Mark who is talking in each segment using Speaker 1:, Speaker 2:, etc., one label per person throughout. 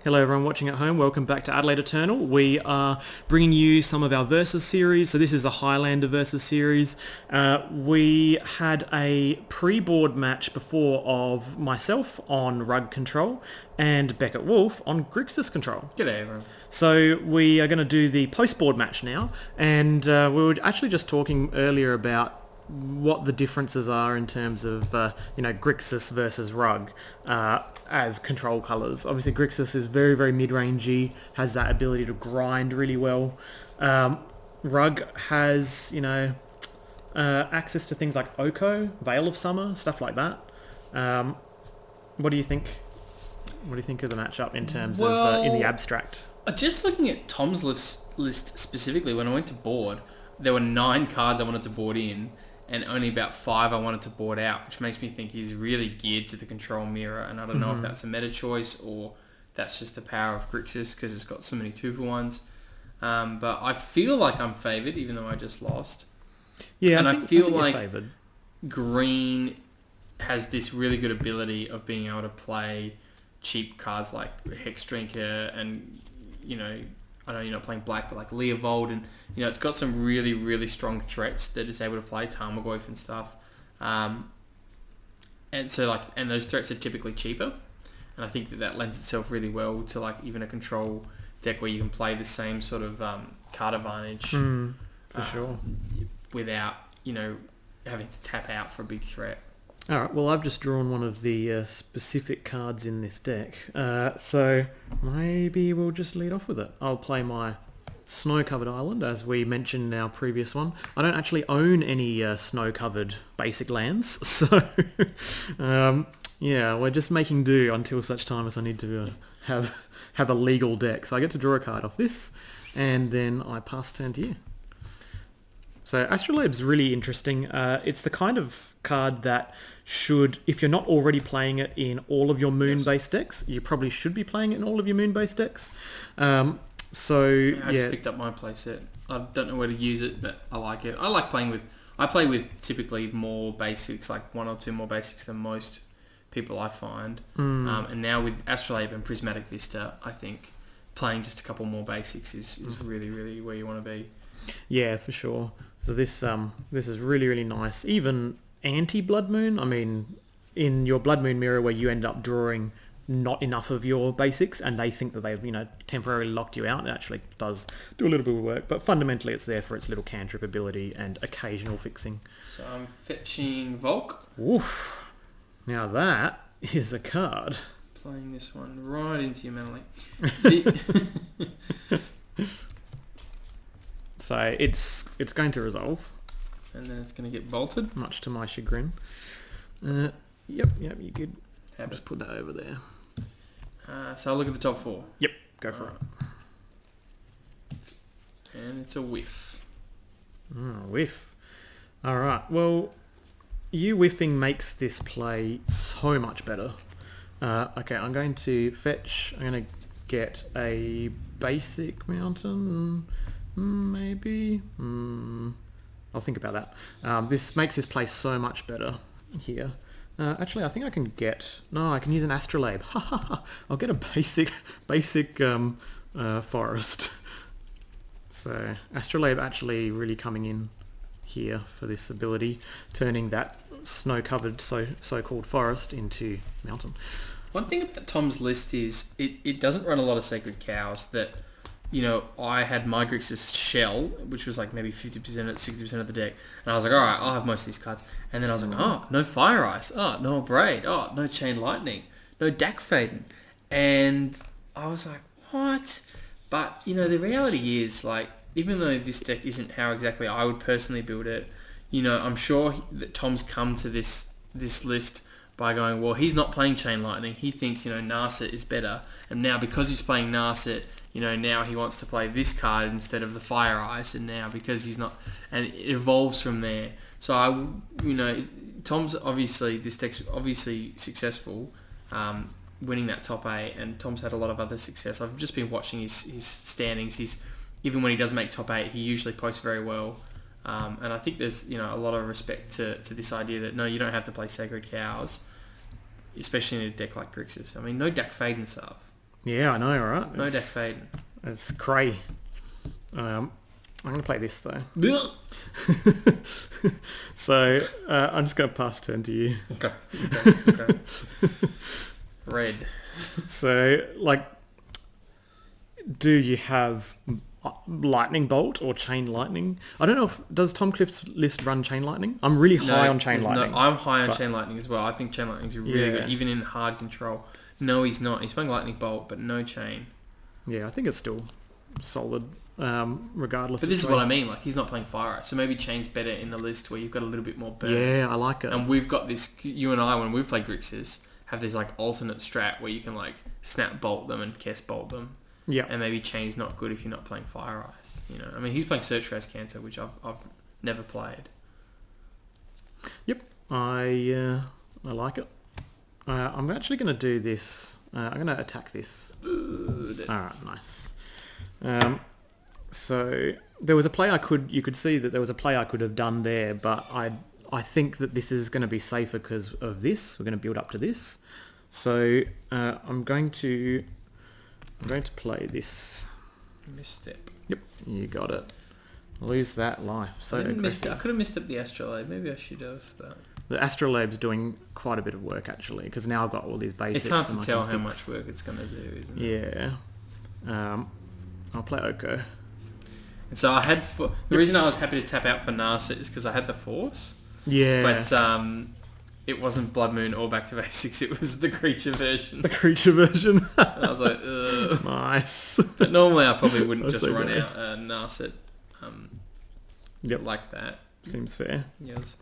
Speaker 1: Hello everyone watching at home, welcome back to Adelaide Eternal. We are bringing you some of our Versus series, so this is the Highlander Versus series. We had a pre-board match before of myself on Rug Control and Beckett Wolfe on Grixis Control.
Speaker 2: G'day everyone.
Speaker 1: So we are going to do the post-board match now, and we were actually just talking earlier about what the differences are in terms of, Grixis versus Rug as control colours. Obviously, Grixis is very, very mid-rangey, has that ability to grind really well. Rug has, access to things like Oko, Veil of Summer, stuff like that. What do you think? What do you think of the matchup in terms of in the abstract?
Speaker 2: Just looking at Tom's list specifically, when I went to board, there were 9 cards I wanted to board in, and only about 5 I wanted to board out, which makes me think he's really geared to the control mirror, and I don't know if that's a meta choice or that's just the power of Grixis because it's got so many 2-for-1s. But I feel like I'm favoured, even though I just lost.
Speaker 1: Yeah,
Speaker 2: and I feel like
Speaker 1: favoured.
Speaker 2: Green has this really good ability of being able to play cheap cards like Hex Drinker and, I know you're not playing black, but like Leovold, and it's got some really, really strong threats that it's able to play, Tarmogoyf and stuff. And so and those threats are typically cheaper, and I think that lends itself really well to even a control deck where you can play the same sort of card advantage
Speaker 1: for sure,
Speaker 2: without having to tap out for a big threat.
Speaker 1: All right, well, I've just drawn one of the specific cards in this deck, so maybe we'll just lead off with it. I'll play my snow-covered island, as we mentioned in our previous one. I don't actually own any snow-covered basic lands, so we're just making do until such time as I need to have a legal deck. So I get to draw a card off this, and then I pass turn to you. So Astrolabe's really interesting. It's the kind of card that should, if you're not already playing it in all of your moon-based decks, you probably should be playing it in all of your moon-based decks. I just
Speaker 2: picked up my playset. I don't know where to use it, but I like it. I play with typically more basics, like 1 or 2 more basics than most people I find. And now with Astrolabe and Prismatic Vista, I think playing just a couple more basics is really, really where you want to be.
Speaker 1: Yeah, for sure. So this is really, really nice. Even anti-Blood Moon, I mean, in your Blood Moon mirror where you end up drawing not enough of your basics and they think that they've, temporarily locked you out, it actually does do a little bit of work. But fundamentally it's there for its little cantrip ability and occasional fixing.
Speaker 2: So I'm fetching Volk.
Speaker 1: Oof. Now that is a card.
Speaker 2: Playing this one right into your melee.
Speaker 1: So it's going to resolve.
Speaker 2: And then it's going to get bolted.
Speaker 1: Much to my chagrin. Yep, you could just put that over there.
Speaker 2: So I'll look at the top 4.
Speaker 1: Yep, go for it.
Speaker 2: And it's a whiff.
Speaker 1: Whiff. Alright, well, you whiffing makes this play so much better. Okay, I'm going to fetch. I'm going to get a basic mountain. Maybe. I'll think about that. This makes this play so much better here. Actually, I think I can get... No, I can use an Astrolabe. I'll get a basic forest. So Astrolabe actually really coming in here for this ability, turning that snow-covered so-called forest into mountain.
Speaker 2: One thing about Tom's list is it doesn't run a lot of Sacred Cows that... I had my Grixis shell, which was like maybe 50%, 60% of the deck. And I was like, all right, I'll have most of these cards. And then I was like, oh, no Fire Ice. Oh, no Braid. Oh, no Chain Lightning. No Dak Faden. And I was like, what? But, the reality is, even though this deck isn't how exactly I would personally build it, I'm sure that Tom's come to this list by going, well, he's not playing Chain Lightning. He thinks, Narset is better. And now because he's playing Narset, now he wants to play this card instead of the Fire Ice. And now because he's not... And it evolves from there. So, Tom's obviously... This deck's obviously successful, winning that top 8. And Tom's had a lot of other success. I've just been watching his standings. Even when he does make top 8, he usually posts very well. And I think there's a lot of respect to this idea that no, you don't have to play Sacred Cows, especially in a deck like Grixis. I mean, no Dak Faden Sarv.
Speaker 1: Yeah, I know, right?
Speaker 2: No deck fade.
Speaker 1: It's cray. I'm going to play this, though. So, I'm just going to pass turn to you.
Speaker 2: Okay. Red.
Speaker 1: So, like, do you have lightning bolt or chain lightning? I don't know if... Does Tom Cliff's list run chain lightning? I'm really high on chain lightning.
Speaker 2: No, I'm high on chain lightning as well. I think chain lightning's really good, even in hard control. No, he's not. He's playing lightning bolt, but no chain.
Speaker 1: Yeah, I think it's still solid, regardless.
Speaker 2: But this is what I mean. Like, he's not playing fire ice, so maybe chain's better in the list where you've got a little bit more burn.
Speaker 1: Yeah, I like it.
Speaker 2: And we've got this. You and I, when we've played Grixis, have this like alternate strat where you can like snap bolt them and cast bolt them.
Speaker 1: Yeah.
Speaker 2: And maybe chain's not good if you're not playing fire ice. You know, I mean, he's playing Search for Ice Cancer, which I've never played.
Speaker 1: Yep, I like it. I'm actually going to do this. I'm going to attack this. Alright, nice. So there was a play you could see that there was a play I could have done there, but I think that this is going to be safer because of this. We're going to build up to this. So I'm going to play this.
Speaker 2: Misstep.
Speaker 1: Yep, you got it. Lose that life. So
Speaker 2: I could have missed up the Astrolabe. Maybe I should have. But
Speaker 1: the Astrolabe's doing quite a bit of work actually, because now I've got all these basics.
Speaker 2: It's hard to tell how much work it's going to do, isn't it?
Speaker 1: Yeah. I'll play Oko.
Speaker 2: And so I had... The reason I was happy to tap out for Narset is because I had the Force.
Speaker 1: Yeah.
Speaker 2: But it wasn't Blood Moon or Back to Basics. It was the creature version.
Speaker 1: The creature version.
Speaker 2: And I was like, ugh.
Speaker 1: Nice.
Speaker 2: But normally I probably wouldn't just
Speaker 1: so
Speaker 2: run
Speaker 1: good.
Speaker 2: out a Narset like that.
Speaker 1: Seems fair.
Speaker 2: Yes.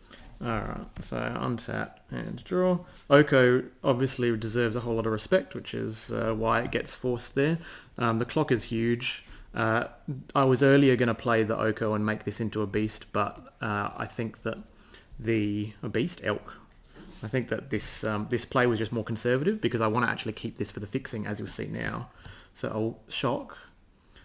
Speaker 1: Alright, so untap and draw. Oko obviously deserves a whole lot of respect, which is why it gets forced there. The clock is huge. I was earlier going to play the Oko and make this into a beast, but I think that a beast elk. I think that this play was just more conservative because I want to actually keep this for the fixing, as you'll see now. So I'll shock.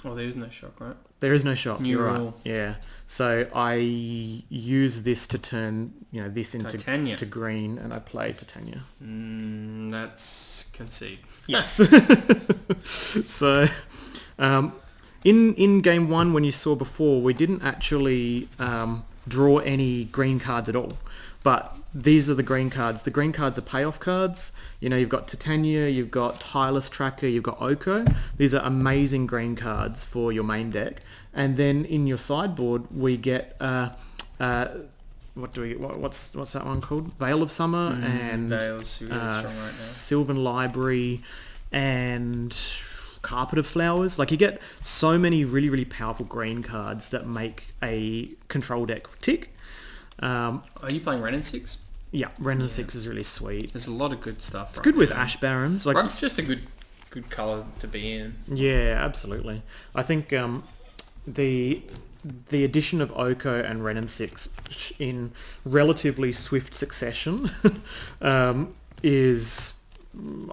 Speaker 2: Oh, there is no shock, right?
Speaker 1: There is no shock.
Speaker 2: New
Speaker 1: You're
Speaker 2: rule.
Speaker 1: right. Yeah. So I use this to turn, this into
Speaker 2: Titania.
Speaker 1: to green, and I play Titania.
Speaker 2: That's concede.
Speaker 1: Yes. So, in game one, when you saw before, we didn't actually draw any green cards at all. But these are the green cards. The green cards are payoff cards. You've got Titania, you've got Tireless Tracker, you've got Oko. These are amazing green cards for your main deck. And then in your sideboard, we get what's that one called? Veil of Summer and
Speaker 2: Veil's really strong right now.
Speaker 1: Sylvan Library and Carpet of Flowers. Like, you get so many really, really powerful green cards that make a control deck tick.
Speaker 2: Are you playing Wrenn and Six?
Speaker 1: Yeah, Wrenn and Six is really sweet.
Speaker 2: There's a lot of good stuff.
Speaker 1: It's good with Ash Barons. Like,
Speaker 2: Rug's just a good colour to be in.
Speaker 1: Yeah, absolutely. I think the addition of Oko and Wrenn and Six in relatively swift succession is,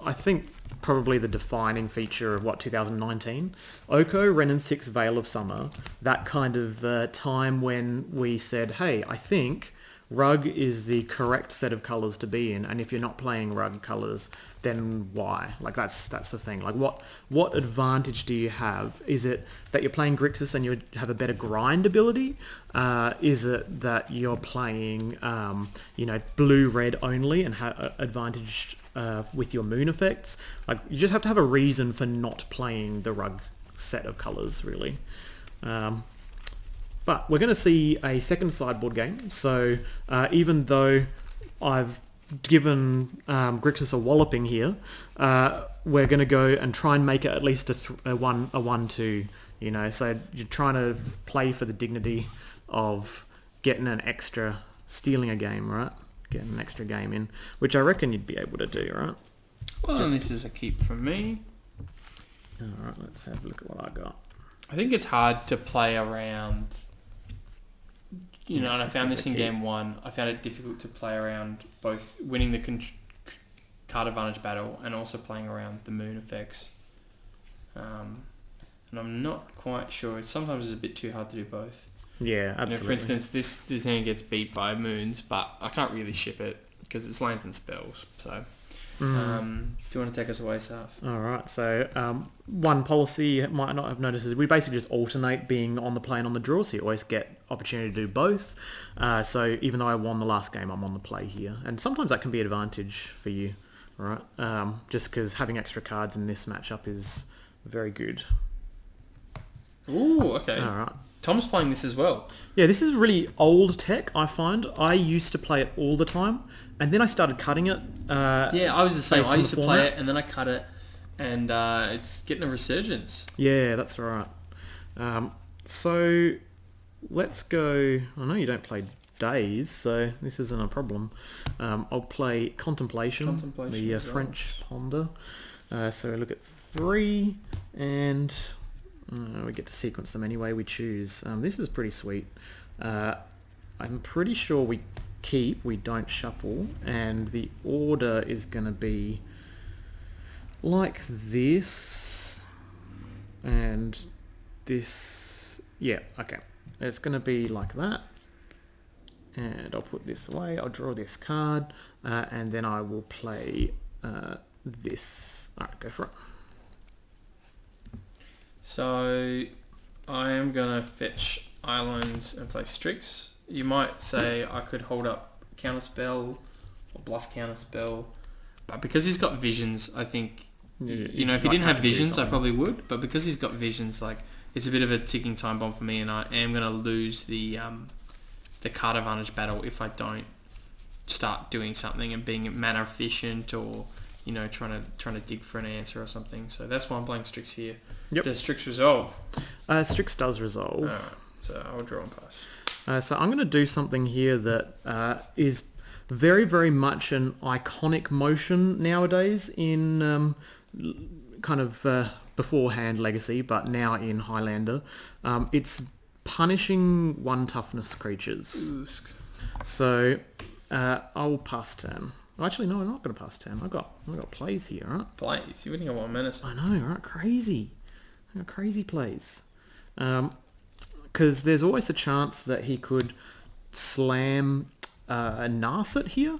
Speaker 1: I think, probably the defining feature of 2019. Oko, Wrenn and Six, Veil of Summer, that kind of time when we said, hey, I think Rug is the correct set of colours to be in, and if you're not playing Rug colours, then why? Like, that's the thing. Like, what advantage do you have? Is it that you're playing Grixis and you have a better grind ability? Is it that you're playing, blue, red only and have advantage with your moon effects? Like, you just have to have a reason for not playing the Rug set of colours, really. But we're going to see a second sideboard game. So even though I've given Grixis a walloping here, we're going to go and try and make it at least a 1-2. So you're trying to play for the dignity of getting an extra, stealing a game, right? Getting an extra game in, which I reckon you'd be able to do, right?
Speaker 2: Well, this is a keep from me.
Speaker 1: All right, let's have a look at what I got.
Speaker 2: I think it's hard to play around. And I found this in game one. I found it difficult to play around both winning the card advantage battle and also playing around the moon effects. And I'm not quite sure. Sometimes it's a bit too hard to do both.
Speaker 1: Yeah, absolutely.
Speaker 2: For instance, this hand gets beat by moons, but I can't really ship it because it's lands and spells. So If you want to take us away, Sarv.
Speaker 1: All right. So one policy you might not have noticed is we basically just alternate being on the play and on the draw, so you always get opportunity to do both. So even though I won the last game, I'm on the play here, and sometimes that can be an advantage for you, all right? Just because having extra cards in this matchup is very good.
Speaker 2: Ooh, okay.
Speaker 1: All right.
Speaker 2: Tom's playing this as well.
Speaker 1: Yeah, this is really old tech, I find. I used to play it all the time, and then I started cutting it.
Speaker 2: Yeah, I was the same.
Speaker 1: based
Speaker 2: I
Speaker 1: on
Speaker 2: used
Speaker 1: the
Speaker 2: to play
Speaker 1: format.
Speaker 2: it, and then I cut it, and it's getting a resurgence.
Speaker 1: Yeah, that's right. So let's go... I know you don't play Days, so this isn't a problem. I'll play Contemplation, the
Speaker 2: as well.
Speaker 1: French Ponder. So we look at 3, and we get to sequence them any way we choose. This is pretty sweet. I'm pretty sure we keep, we don't shuffle, and the order is going to be like this, and this... Yeah, okay. It's going to be like that. And I'll put this away, I'll draw this card, and then I will play this. Alright, go for it.
Speaker 2: So I am going to fetch Island and play Strix. You might say I could hold up Counterspell or bluff Counterspell, but because he's got visions, I think, you know, if he didn't have visions, I probably would, but because he's got visions, like, it's a bit of a ticking time bomb for me, and I am going to lose the card advantage battle if I don't start doing something and being mana efficient, or, you know, trying to dig for an answer or something. So that's why I'm playing Strix here.
Speaker 1: Yep.
Speaker 2: Does Strix resolve?
Speaker 1: Strix does resolve.
Speaker 2: Alright, so I will draw and pass.
Speaker 1: So I'm going to do something here that is very, very much an iconic motion nowadays in kind of beforehand Legacy, but now in Highlander. It's punishing 1 toughness creatures. So I'll pass turn. Actually, no, I'm not going to pass turn. I've got plays here, right?
Speaker 2: Plays? You've only got 1 minute.
Speaker 1: I know, right? Crazy. I got crazy plays. Because there's always a chance that he could slam a Narset here.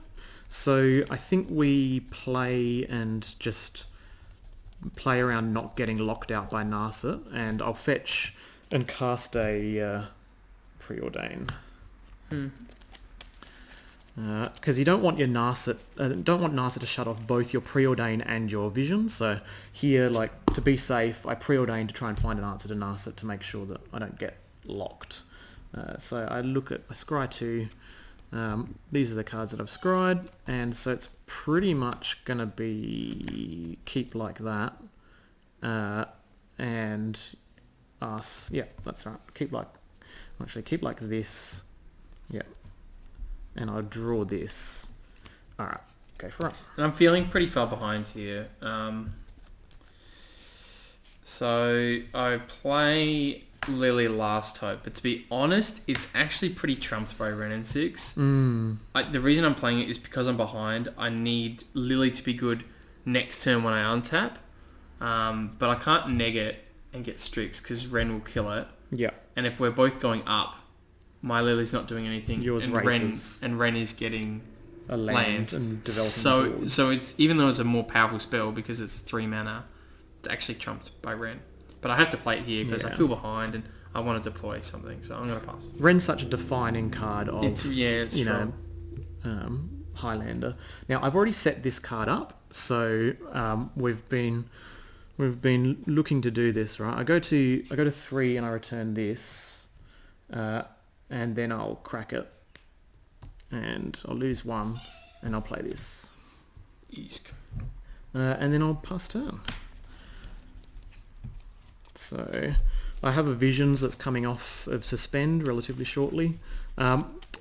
Speaker 1: So I think we play and just play around not getting locked out by Narset, and I'll fetch and cast a Preordain. Because you don't want your Narset, to shut off both your Preordain and your Vision. So here, like, to be safe, I Preordain to try and find an answer to Narset to make sure that I don't get locked. So I scry 2. These are the cards that I've scried, and so it's pretty much going to be keep like that, and us. Yeah, that's right. Keep like this. Yeah. And I'll draw this. Alright, go for it.
Speaker 2: And I'm feeling pretty far behind here. So I play Lily Last Hope, but to be honest, it's actually pretty trumped by Wrenn and Six. The reason I'm playing it is because I'm behind. I need Lily to be good next turn when I untap, but I can't neg it and get Strix because Wrenn will kill it.
Speaker 1: Yeah.
Speaker 2: And if we're both going up, my Lily's not doing anything.
Speaker 1: Yours
Speaker 2: and
Speaker 1: races.
Speaker 2: Wrenn is getting
Speaker 1: A land and developing
Speaker 2: so
Speaker 1: the board.
Speaker 2: so it's, even though it's a more powerful spell because it's 3 mana, it's actually trumped by Wrenn. But I have to play it here because I feel behind and I want to deploy something, so I'm going to pass.
Speaker 1: Wren's such a defining card of
Speaker 2: It's
Speaker 1: Highlander. Now I've already set this card up, so we've been looking to do this, right? I go to 3 and I return this, and then I'll crack it, and I'll lose 1, and I'll play this, and then I'll pass turn. So I have a Visions that's coming off of Suspend relatively shortly.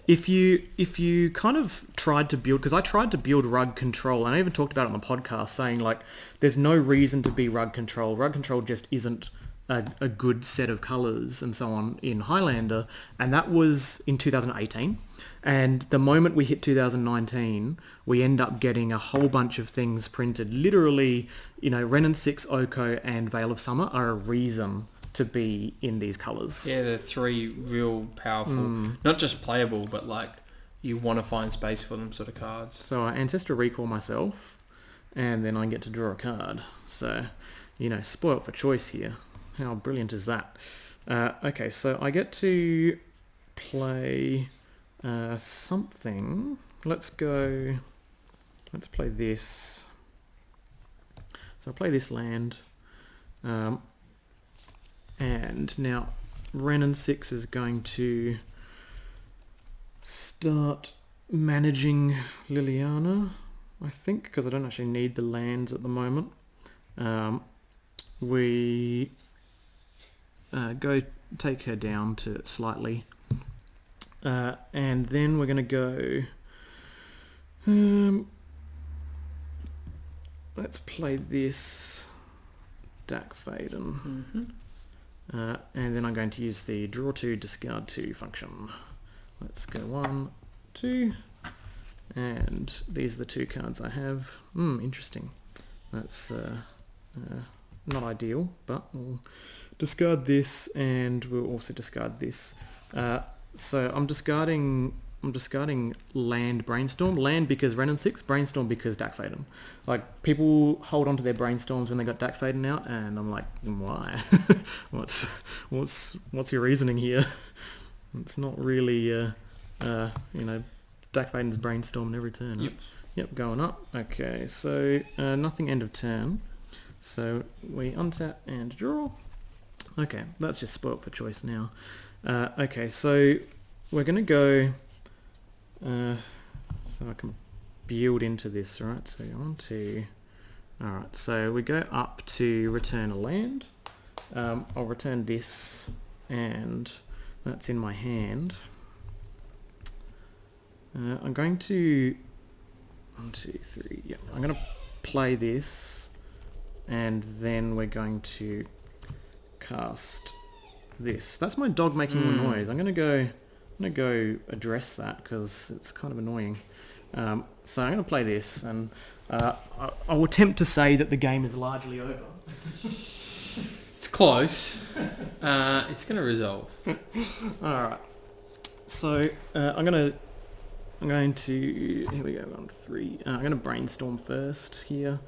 Speaker 1: If you kind of tried to build, because I tried to build Rug Control, and I even talked about it on the podcast, saying like there's no reason to be Rug Control. Rug Control just isn't a good set of colours and so on in Highlander, and that was in 2018. And the moment we hit 2019, we end up getting a whole bunch of things printed. Literally, Wrenn and Six, Oko, and Veil of Summer are a reason to be in these colours.
Speaker 2: Yeah, they're 3 real powerful, not just playable, but like you want to find space for them sort of cards.
Speaker 1: So I Ancestral Recall myself, and then I get to draw a card. So, spoilt for choice here. How brilliant is that? Okay, so I get to play something. Let's play this. So I'll play this land. And now Wrenn and Six is going to start managing Liliana, I think, because I don't actually need the lands at the moment. We go take her down to slightly. And then we're going to go... let's play this Dak Faden. And then I'm going to use the draw 2, discard 2 function. Let's go 1, 2, and these are the 2 cards I have. Interesting. That's not ideal, but we'll discard this, and we'll also discard this. So I'm discarding land Brainstorm. Land because Wrenn and Six, Brainstorm because Dak Faden. Like, people hold on to their Brainstorms when they got Dak Faden out, and I'm like, why? what's your reasoning here? It's not really, Dak Faden's Brainstorming every turn. Right? Yep, going up. Okay, so nothing end of turn. So we untap and draw. Okay, that's just spoilt for choice now. Okay, so we're going to go... so I can build into this, right? So 1, 2... Alright, so we go up to return a land. I'll return this, and that's in my hand. I'm going to... 1, 2, 3... Yeah, I'm going to play this, and then we're going to cast this. That's my dog making more noise. I'm going to go address that because it's kind of annoying. So I'm going to play this, and I will attempt to say that the game is largely over.
Speaker 2: It's close. It's going to resolve.
Speaker 1: All right. So I'm going to here we go. 1, 3. I'm going to brainstorm first here.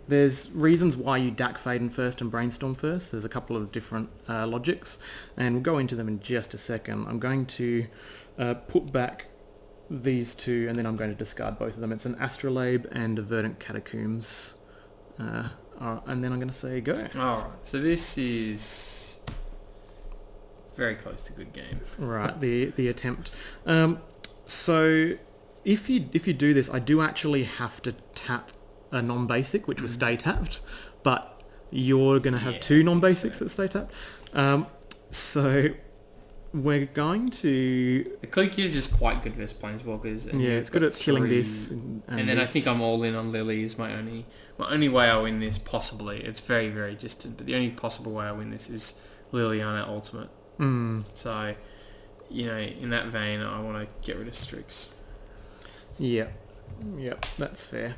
Speaker 1: There's reasons why you Dak Faden first and Brainstorm first. There's a couple of different logics, and we'll go into them in just a second. I'm going to put back these 2, and then I'm going to discard both of them. It's an Astrolabe and a Verdant Catacombs. And then I'm going to say go.
Speaker 2: Alright, so this is very close to good game.
Speaker 1: Right, the attempt. So if you do this, I do actually have to tap a non-basic, which will stay tapped, but you're going to have 2 non-basics that stay tapped. So we're going to...
Speaker 2: The Clique is just quite good versus Planeswalkers. And
Speaker 1: it's good at killing this.
Speaker 2: And then this. I think I'm all in on Lily is my only way I win this, possibly. It's very, very distant, but the only possible way I win this is Liliana Ultimate. So, in that vein, I want to get rid of Strix.
Speaker 1: Yep, that's fair.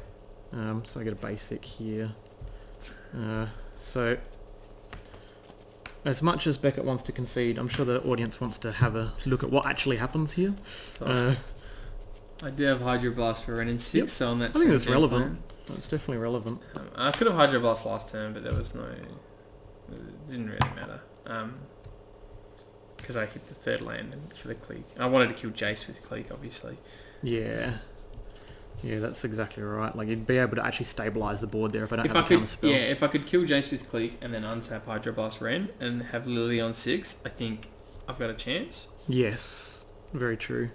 Speaker 1: So I get a basic here. So as much as Beckett wants to concede, I'm sure the audience wants to have a look at what actually happens here.
Speaker 2: So I do have Hydroblast for Wrenn and Six, so on that.
Speaker 1: I think that's relevant. That's definitely relevant.
Speaker 2: I could have Hydroblast last turn, but there was no. It didn't really matter. Because I hit the 3rd land for the Clique. I wanted to kill Jace with Clique, obviously.
Speaker 1: Yeah, that's exactly right. Like, you'd be able to actually stabilise the board there if I don't have a counterspell.
Speaker 2: Yeah, if I could kill Jace with Clique and then untap Hydroblast Wrenn and have Lily on 6, I think I've got a chance.
Speaker 1: Yes, very true.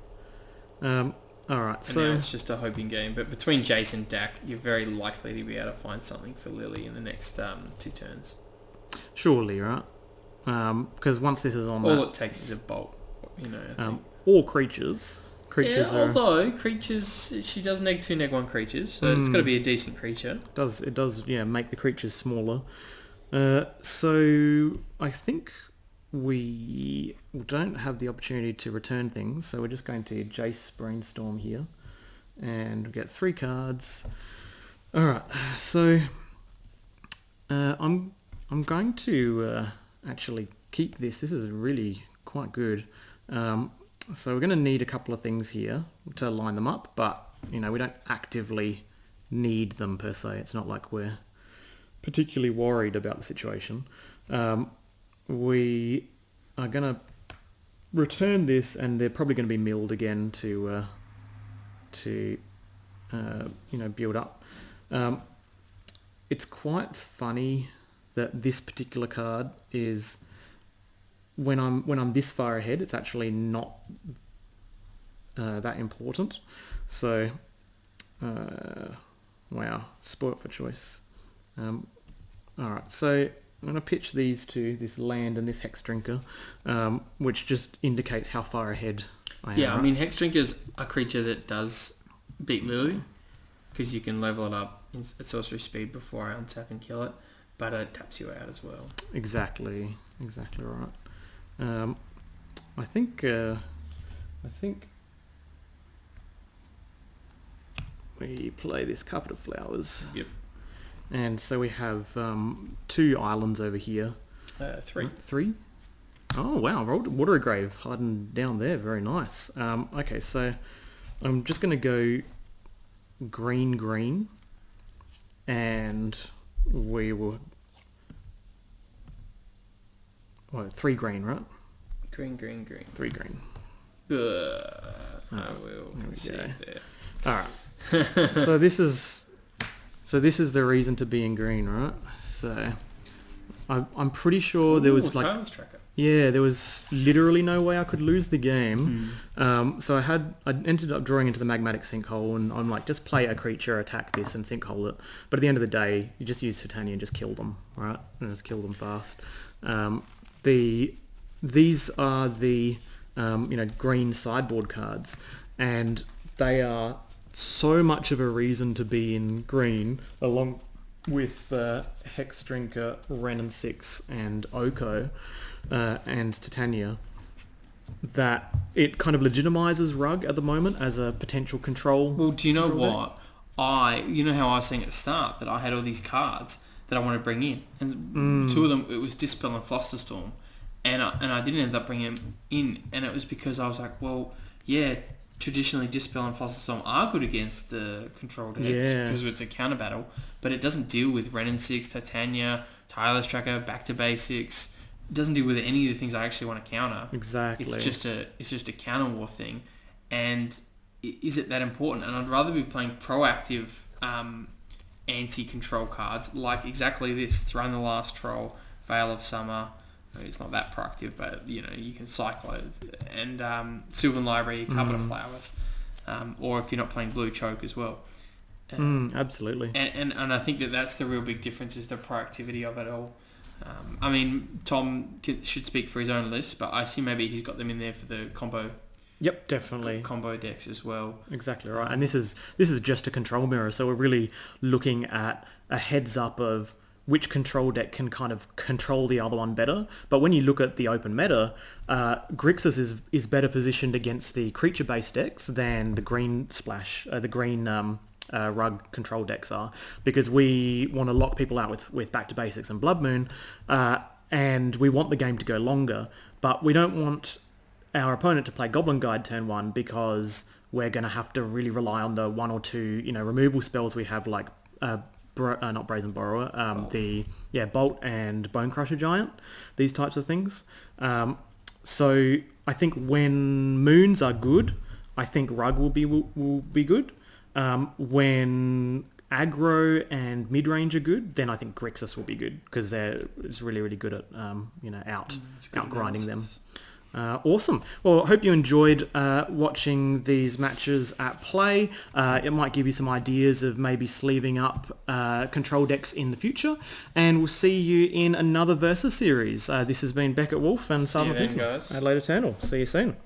Speaker 1: Alright, so...
Speaker 2: now it's just a hoping game. But between Jace and Dak, you're very likely to be able to find something for Lily in the next 2 turns.
Speaker 1: Surely, right? Because once this is on
Speaker 2: all it takes is a bolt, I think.
Speaker 1: Or creatures.
Speaker 2: Although creatures, she does neg 2, neg 1 creatures, so it's got to be a decent creature.
Speaker 1: It does, make the creatures smaller. So I think we don't have the opportunity to return things, so we're just going to Jace Brainstorm here, and we get 3 cards. All right, so I'm going to actually keep this. This is really quite good. So we're going to need a couple of things here to line them up, but we don't actively need them per se. It's not like we're particularly worried about the situation. We are going to return this, and they're probably going to be milled again to build up. It's quite funny that this particular card is, when I'm this far ahead, it's actually not that important. So, wow, spoilt for choice. Alright, so I'm going to pitch these to this land and this Hex Drinker, which just indicates how far ahead I am.
Speaker 2: Yeah, I mean, Hex Drinker's a creature that does beat Lily, because you can level it up at sorcery speed before I untap and kill it, but it taps you out as well.
Speaker 1: Exactly right. I think we play this Carpet of Flowers.
Speaker 2: Yep.
Speaker 1: And so we have 2 islands over here.
Speaker 2: 3.
Speaker 1: 3? Oh wow, Water Grave hiding down there. Very nice. Okay, so I'm just going to go green, and we will... 3 green, right?
Speaker 2: Green.
Speaker 1: 3 green.
Speaker 2: I will concede there.
Speaker 1: Alright. So this is the reason to be in green, right? So I'm pretty sure there was like...
Speaker 2: Timeless Tracker.
Speaker 1: Yeah, there was literally no way I could lose the game. So I ended up drawing into the Magmatic Sinkhole, and I'm like, just play a creature, attack this, and sinkhole it. But at the end of the day, you just use Titania and just kill them, right? And just kill them fast. These are the green sideboard cards, and they are so much of a reason to be in green, along with Hex Drinker, Wrenn and Six, and Oko, and Titania, that it kind of legitimizes Rug at the moment as a potential control.
Speaker 2: Well, do you know
Speaker 1: deck.
Speaker 2: what? You know how I was saying at the start that I had all these cards that I want to bring in, and 2 of them, it was Dispel and Flusterstorm, and I didn't end up bringing them in, and it was because I was like, well, yeah, traditionally Dispel and Flusterstorm are good against the control decks because it's a counter battle, but it doesn't deal with Wrenn and Six, Titania, Tireless Tracker, Back to Basics. It doesn't deal with any of the things I actually want to counter.
Speaker 1: Exactly.
Speaker 2: It's just a counter war thing, and is it that important? And I'd rather be playing proactive anti-control cards like exactly this: Throne the Last Troll, Veil of Summer. I mean, it's not that proactive, but you can cycle it, and Sylvan Library, Carpet of Flowers, or if you're not playing blue, Choke as well.
Speaker 1: Absolutely.
Speaker 2: And I think that's the real big difference, is the proactivity of it all. I mean, Tom should speak for his own list, but I assume maybe he's got them in there for the combo.
Speaker 1: Yep, definitely.
Speaker 2: Combo decks as well.
Speaker 1: Exactly right. And this is just a control mirror, so we're really looking at a heads up of which control deck can kind of control the other one better. But when you look at the open meta, Grixis is better positioned against the creature-based decks than the green Rug control decks are, because we want to lock people out with Back to Basics and Blood Moon, and we want the game to go longer, but we don't want our opponent to play Goblin Guide turn 1, because we're going to have to really rely on the 1 or 2 removal spells we have, like not Brazen Borrower, Bolt and Bonecrusher Giant, these types of things. So I think when Moons are good, I think Rug will be good. When aggro and mid-range are good, then I think Grixis will be good, because it's really, really good at outgrinding them. Awesome. Well, I hope you enjoyed watching these matches at play. It might give you some ideas of maybe sleeving up control decks in the future, and we'll see you in another Versus series. This has been Beckett, Wolfe, and Sarven,
Speaker 2: guys.
Speaker 1: Adelaide Eternal. See you soon.